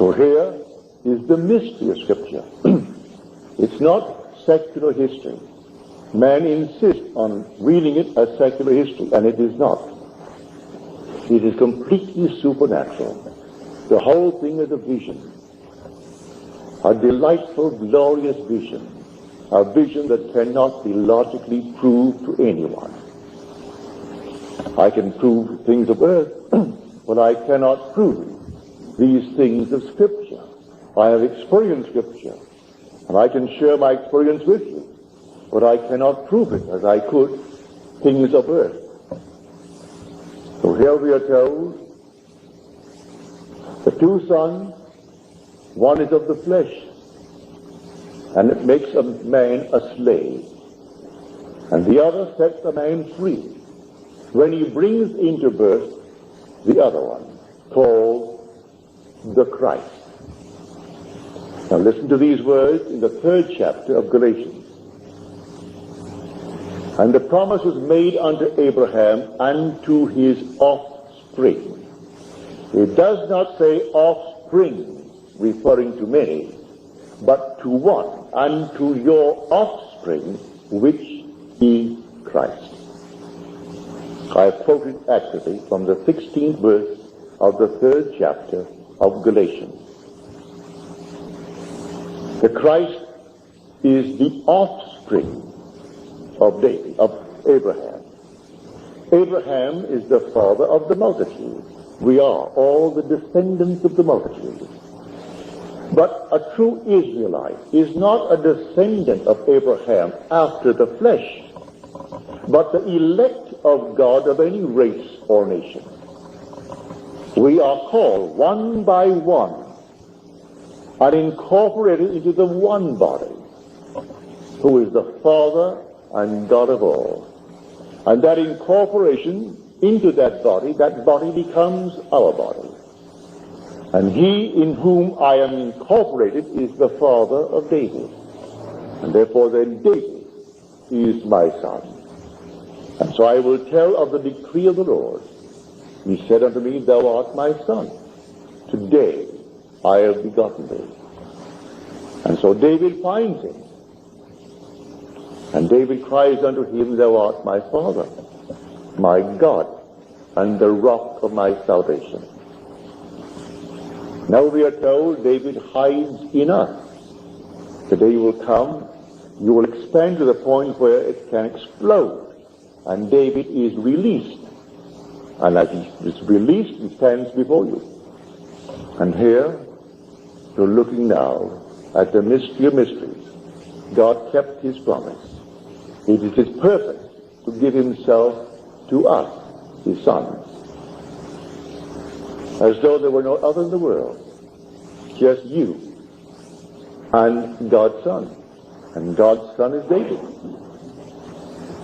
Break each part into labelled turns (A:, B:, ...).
A: So here is the mystery of Scripture. It's not secular history. Man insists on reading it as secular history, and it is not. It is completely supernatural. The whole thing is a vision. A delightful, glorious vision. A vision that cannot be logically proved to anyone. I can prove things of earth, but I cannot prove these things of Scripture. I have experienced Scripture, and I can share my experience with you, but I cannot prove it as I could things of earth. So here we are told, the two sons, one is of the flesh, and it makes a man a slave, and the other sets a man free when he brings into birth the other one, called the Christ. Now listen to these words in the 3rd chapter of Galatians. And the promise was made unto Abraham and to his offspring. It does not say offspring, referring to many, but to one, and to your offspring, which is Christ. I have quoted accurately from the 16th verse of the 3rd chapter of Galatians. The Christ is the offspring of David, of Abraham. Abraham is the father of the multitude. We are all the descendants of the multitude. But a true Israelite is not a descendant of Abraham after the flesh, but the elect of God of any race or nation. We are called one by one and incorporated into the one body, who is the Father and God of all. And that incorporation into that body becomes our body. And he in whom I am incorporated is the father of David. And therefore then David is my son. And so I will tell of the decree of the Lord. He said unto me, Thou art my son. Today I have begotten thee. And so David finds him. And David cries unto him, Thou art my father, my God, and the rock of my salvation. Now we are told David hides in us. The day will come, you will expand to the point where it can explode, and David is released. And as he is released, he stands before you. And here, you're looking now at the mystery of mysteries. God kept his promise. It is his purpose to give himself to us, his sons, as though there were no other in the world, just you and God's Son. And God's Son is David.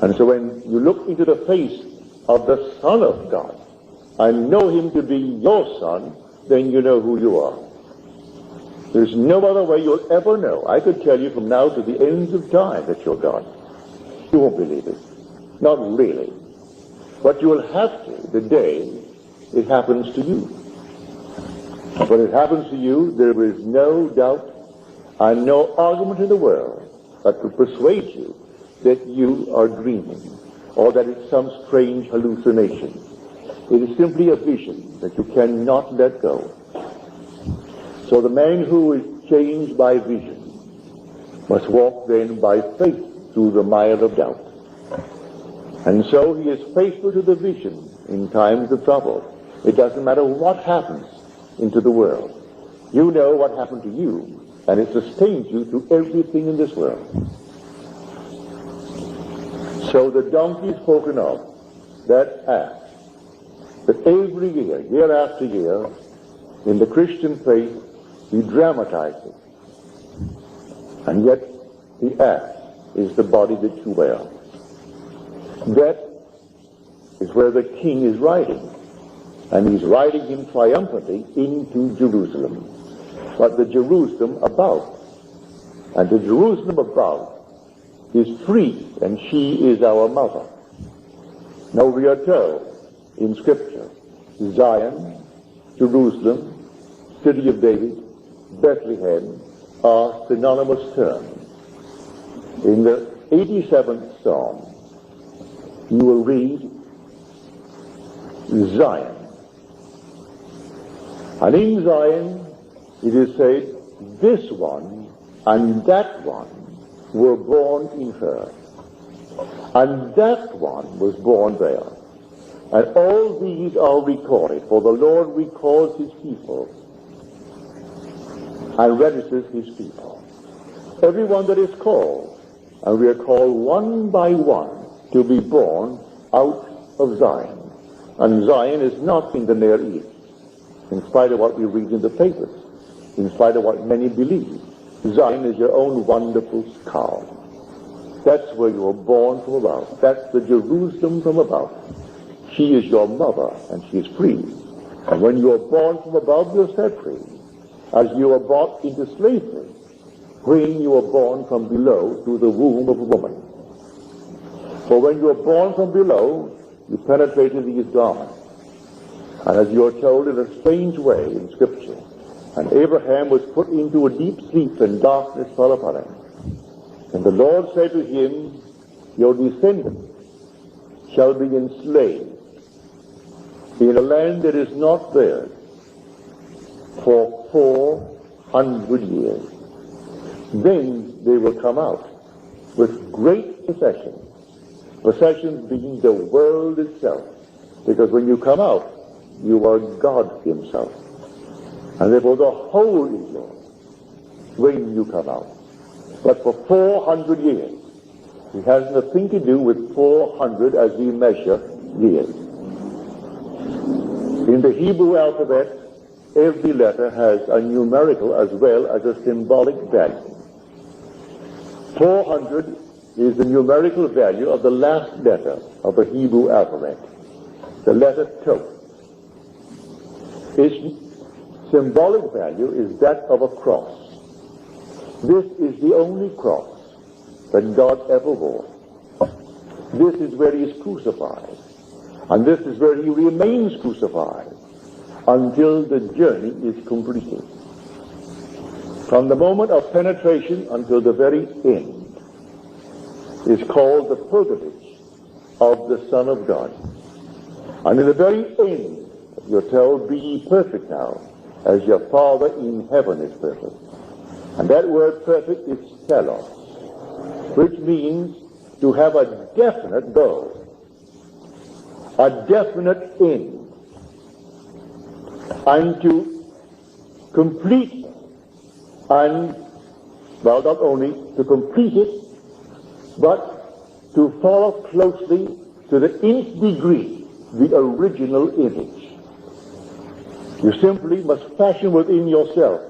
A: And so when you look into the face of the Son of God and know him to be your son, then you know who you are. There's no other way you'll ever know. I could tell you from now to the ends of time that you're God. You won't believe it. Not really. But you will have to the day it happens to you. When it happens to you, there is no doubt and no argument in the world that could persuade you that you are dreaming or that it's some strange hallucination. It is simply a vision that you cannot let go. So the man who is changed by vision must walk then by faith through the mire of doubt. And so he is faithful to the vision in times of trouble. It doesn't matter what happens into the world. You know what happened to you, and it sustains you through everything in this world. So the donkey spoken of, that ass, that every year, year after year, in the Christian faith, we dramatize it. And yet, the ass is the body that you wear. That is where the king is riding. And he's riding him triumphantly into Jerusalem. But the Jerusalem above, and the Jerusalem above, is free, and she is our mother. Now we are told in Scripture, Zion, Jerusalem, city of David, Bethlehem are synonymous terms. In the 87th Psalm, you will read Zion. And in Zion, it is said, this one and that one were born in her. And that one was born there. And all these are recorded, for the Lord records his people and registers his people. Everyone that is called, and we are called one by one to be born out of Zion. And Zion is not in the Near East, in spite of what we read in the papers, in spite of what many believe. Zion is your own wonderful skull. That's where you were born from above. That's the Jerusalem from above. She is your mother, and she is free. And when you are born from above, you're set free. As you are brought into slavery, when you are born from below through the womb of a woman. For when you are born from below, you penetrated these garments. And as you are told in a strange way in Scripture, and Abraham was put into a deep sleep, and darkness fell upon him. And the Lord said to him, your descendants shall be enslaved in a land that is not theirs for 400 years. Then they will come out with great possessions, possessions being the world itself. Because when you come out, you are God himself. And therefore the whole is yours when you come out. But for 400 years, it has nothing to do with 400 as we measure years. In the Hebrew alphabet, every letter has a numerical as well as a symbolic value. 400 is the numerical value of the last letter of the Hebrew alphabet, the letter Tov. Its symbolic value is that of a cross. This is the only cross that God ever wore. This is where he is crucified. And this is where he remains crucified until the journey is completed. From the moment of penetration until the very end is called the pilgrimage of the Son of God. And in the very end, you're told, be ye perfect now, as your Father in heaven is perfect. And that word perfect is telos, which means to have a definite goal, a definite end, and to complete, and, well, not only to complete it, but to follow closely to the nth degree the original image. You simply must fashion within yourself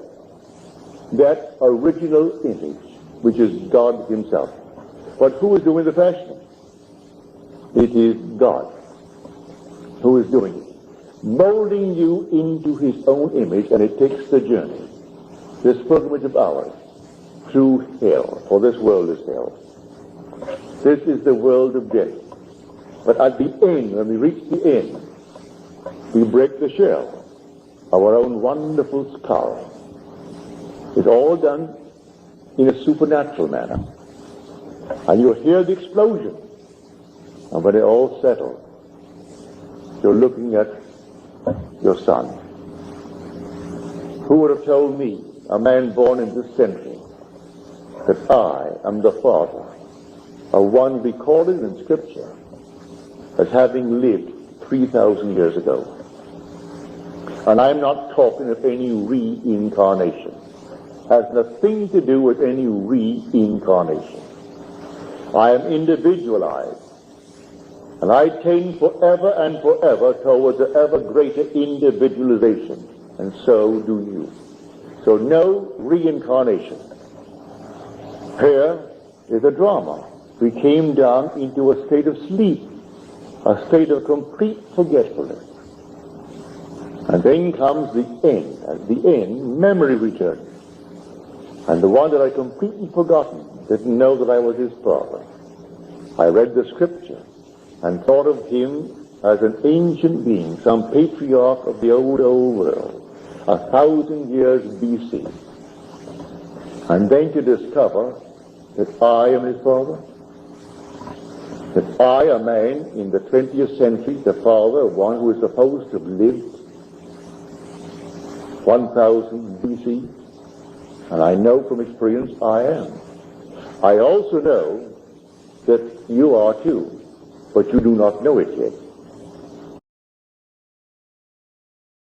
A: that original image, which is God himself. But who is doing the fashioning? It is God who is doing it, molding you into his own image, and it takes the journey, this pilgrimage of ours, through hell, for this world is hell. This is the world of death. But at the end, when we reach the end, we break the shell of our own wonderful skull. It's all done in a supernatural manner. And you'll hear the explosion. And when it all settles, you're looking at your son. Who would have told me, a man born in this century, that I am the father of one recorded in Scripture as having lived 3,000 years ago? And I'm not talking of any reincarnation. Has nothing to do with any reincarnation. I am individualized, and I tend forever and forever towards an ever greater individualization, and so do you. So no reincarnation. Here is a drama. We came down into a state of sleep, a state of complete forgetfulness. And then comes the end. At the end, memory returns. And the one that I completely forgotten didn't know that I was his father. I read the Scripture and thought of him as an ancient being, some patriarch of the old world, 1,000 years BC. I'm going to discover that I am his father, that I, a man in the 20th century, the father of one who is supposed to have lived 1000 BC, and I know from experience I am. I also know that you are too, but you do not know it yet.